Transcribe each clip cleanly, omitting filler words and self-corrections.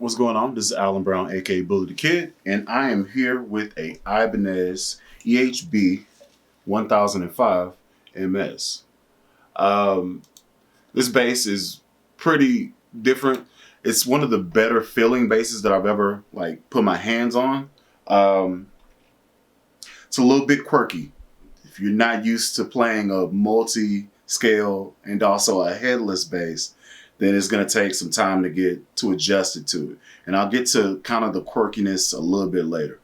What's going on? This is Alan Brown, aka Bully the Kid, and I am here with a Ibanez EHB1005MS. This bass is pretty different. It's one of the better feeling basses that I've ever put my hands on. It's a little bit quirky. If you're not used to playing a multi-scale and also a headless bass, then it's going to take some time to get to adjusted to it. And I'll get to kind of the quirkiness a little bit later.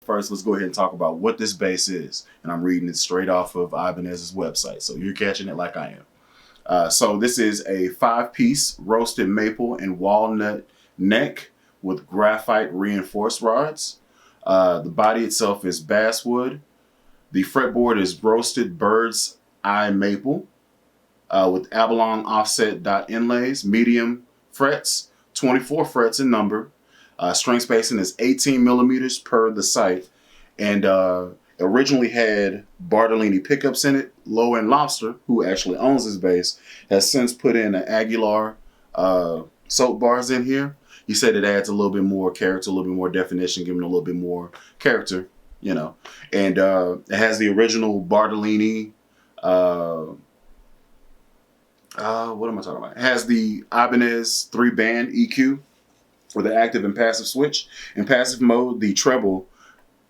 First, let's go ahead and talk about what this bass is. And I'm reading it straight off of Ibanez's website, so you're catching it like I am. So this is a 5-piece roasted maple and walnut neck with graphite reinforced rods. The body itself is basswood. The fretboard is roasted bird's eye maple with Abalone offset dot inlays, medium frets, 24 frets in number. String spacing is 18 millimeters per the site, and originally had Bartolini pickups in it. LowendLobster, who actually owns this bass, has since put in an Aguilar soap bars in here. He said it adds a little bit more character, a little bit more definition, giving a little bit more character, you know. And it has the original Bartolini. What am I talking about? It has the Ibanez 3-band EQ with an active and passive switch. In passive mode, the treble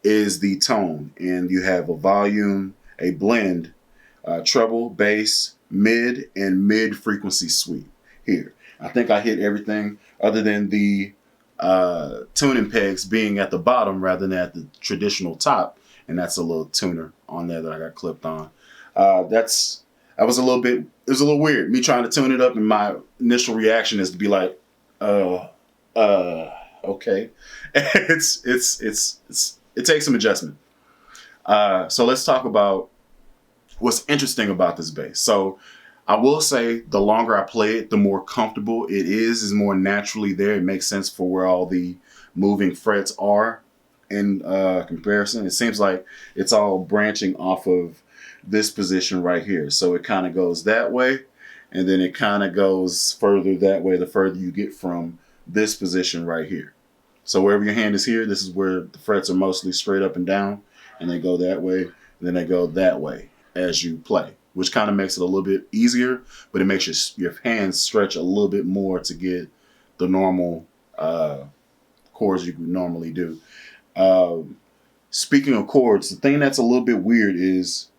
is the tone, and you have a volume, a blend, treble, bass, mid, and mid frequency sweep here. I think I hit everything other than the tuning pegs being at the bottom rather than at the traditional top, and that's a little tuner on there that I got clipped on. It was a little weird, me trying to tune it up, and my initial reaction is to be like, okay. It takes some adjustment. So let's talk about what's interesting about this bass. So I will say the longer I play it, the more comfortable it is more naturally there. It makes sense for where all the moving frets are in comparison. It seems like it's all branching off of this position right here. So it kind of goes that way, and then it kind of goes further that way the further you get from this position right here. So wherever your hand is here, this is where the frets are mostly straight up and down, and they go that way, and then they go that way as you play, which kind of makes it a little bit easier, but it makes your hands stretch a little bit more to get the normal chords you would normally do. Speaking of chords, the thing that's a little bit weird is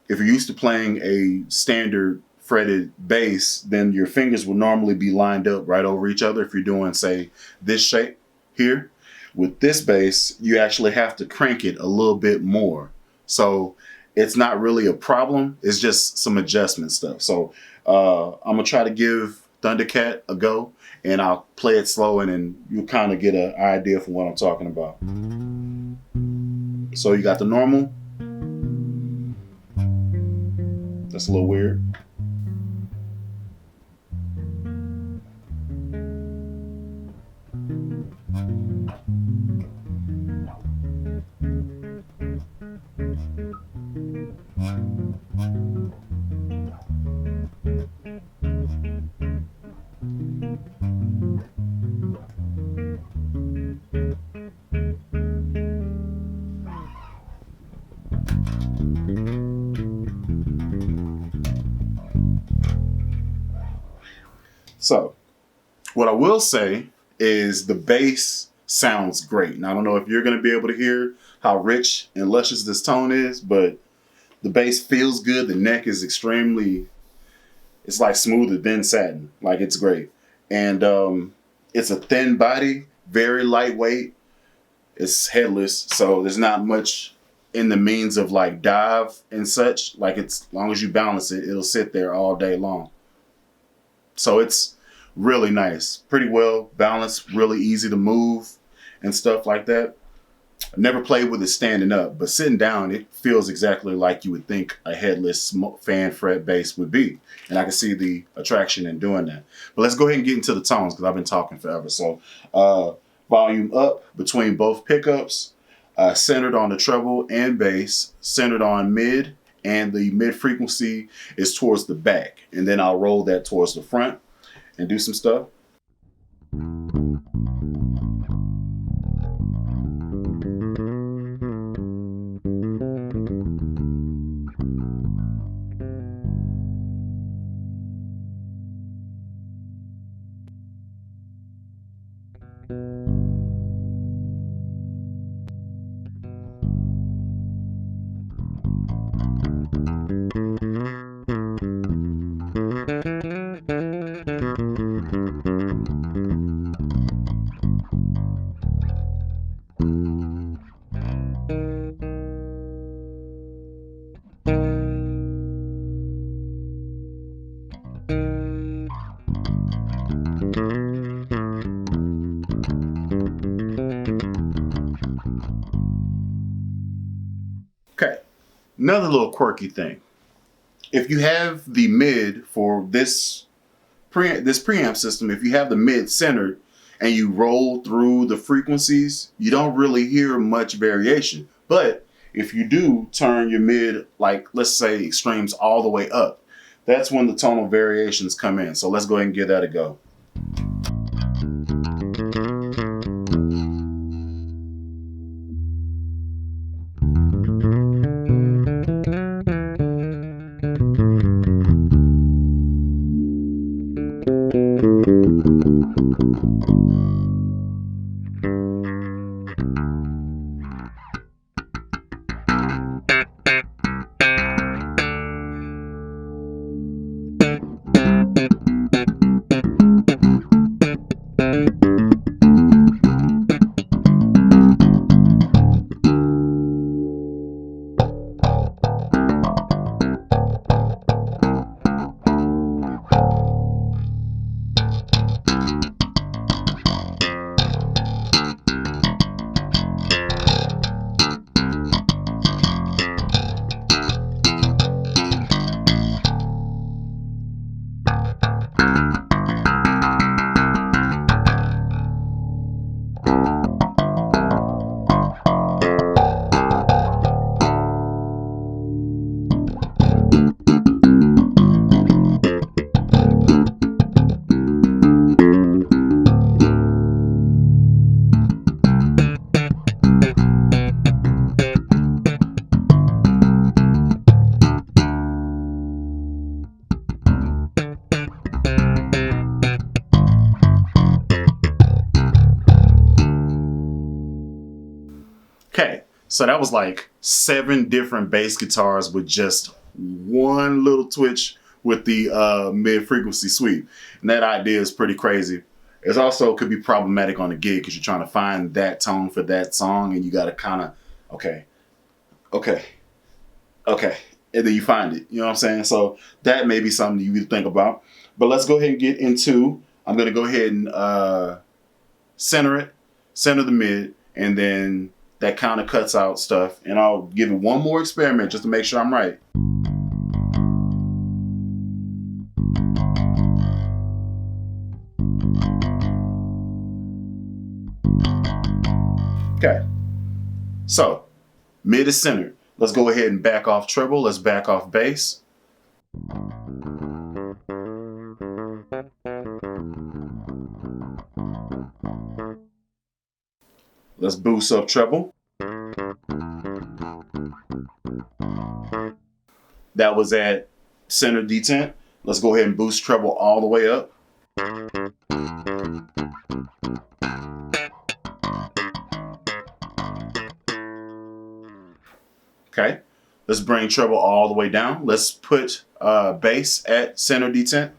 if you're used to playing a standard fretted bass, then your fingers will normally be lined up right over each other if you're doing, say, this shape here. With this bass, you actually have to crank it a little bit more. So it's not really a problem. It's just some adjustment stuff. So I'm going to try to give Thundercat a go, and I'll play it slow, and then you'll kind of get an idea for what I'm talking about. So you got the normal. That's a little weird. So what I will say is the bass sounds great. Now, I don't know if you're going to be able to hear how rich and luscious this tone is, but the bass feels good. The neck is it's like smoother than satin. Like, it's great. And it's a thin body, very lightweight. It's headless, so there's not much in the means of like dive and such. Like, it's, as long as you balance it, it'll sit there all day long. So it's really nice, pretty well balanced, really easy to move and stuff like that. I've never played with it standing up, but sitting down, it feels exactly like you would think a headless fan fret bass would be. And I can see the attraction in doing that. But let's go ahead and get into the tones because I've been talking forever. So volume up between both pickups, centered on the treble and bass, centered on mid, and the mid frequency is towards the back. And then I'll roll that towards the front and do some stuff. Okay, another little quirky thing. If you have the mid for this preamp system, if you have the mid centered and you roll through the frequencies, you don't really hear much variation. But if you do turn your mid, like let's say extremes all the way up, that's when the tonal variations come in. So let's go ahead and give that a go. Okay, so that was like 7 different bass guitars with just one little twitch with the mid frequency sweep. And that idea is pretty crazy. It also could be problematic on a gig because you're trying to find that tone for that song and you got to kind of, okay, and then you find it, you know what I'm saying? So that may be something you need to think about. But let's go ahead and get into, I'm going to go ahead and center the mid, and then that kind of cuts out stuff. And I'll give it one more experiment just to make sure I'm right. Okay, so mid is centered. Let's go ahead and back off treble. Let's back off bass. Let's boost up treble. That was at center detent. Let's go ahead and boost treble all the way up. Okay, let's bring treble all the way down. Let's put bass at center detent.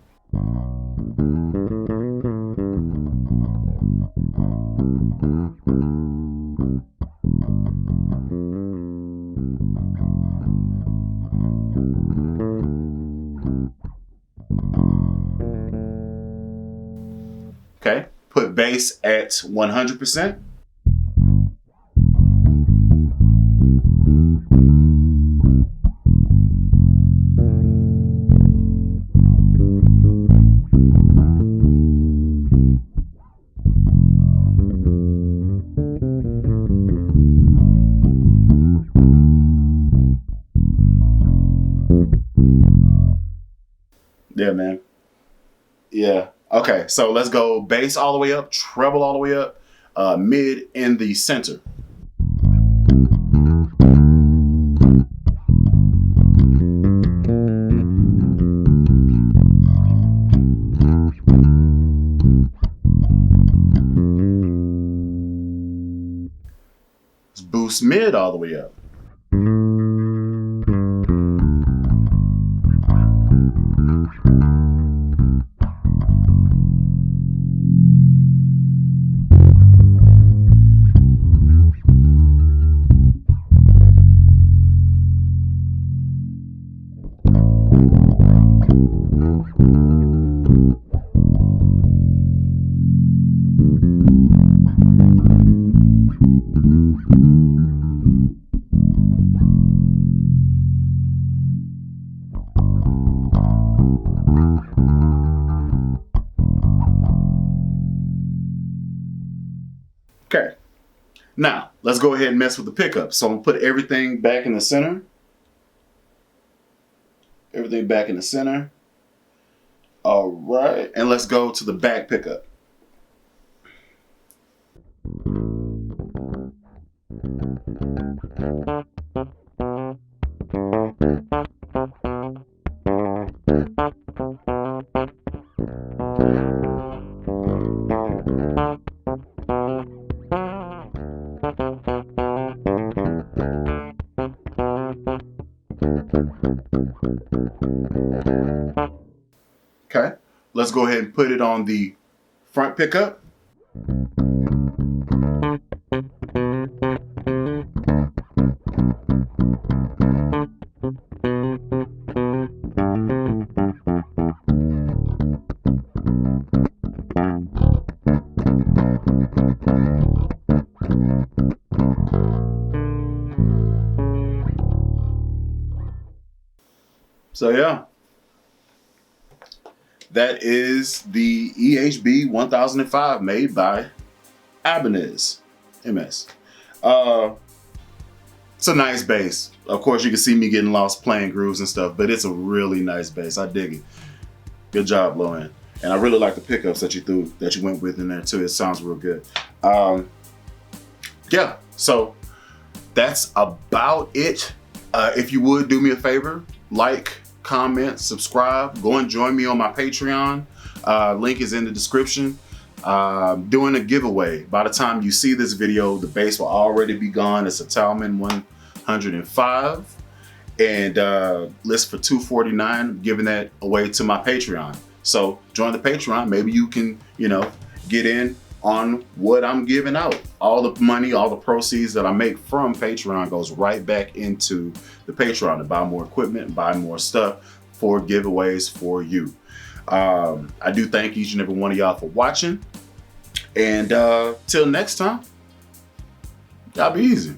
Okay, put bass at 100%. Yeah. Okay, so let's go bass all the way up, treble all the way up, mid in the center. Let's boost mid all the way up. Okay, now let's go ahead and mess with the pickup. So I'm gonna put everything back in the center. Everything back in the center. All right, and let's go to the back pickup. Okay, let's go ahead and put it on the front pickup. So yeah, that is the EHB1005 made by Ibanez MS. It's a nice bass. Of course, you can see me getting lost playing grooves and stuff, but it's a really nice bass. I dig it. Good job, Lowen. And I really like the pickups that you went with in there too. It sounds real good. Yeah, so that's about it. If you would do me a favor, like, comment, subscribe, go and join me on my Patreon. Link is in the description. Doing a giveaway. By the time you see this video, the bass will already be gone. It's a Talman 105 and list for $249. I'm giving that away to my Patreon. So join the Patreon. Maybe you can, get in on what I'm giving out. All the money, all the proceeds that I make from Patreon goes right back into the Patreon to buy more equipment, buy more stuff for giveaways for you. I do thank each and every one of y'all for watching. And till next time, y'all be easy.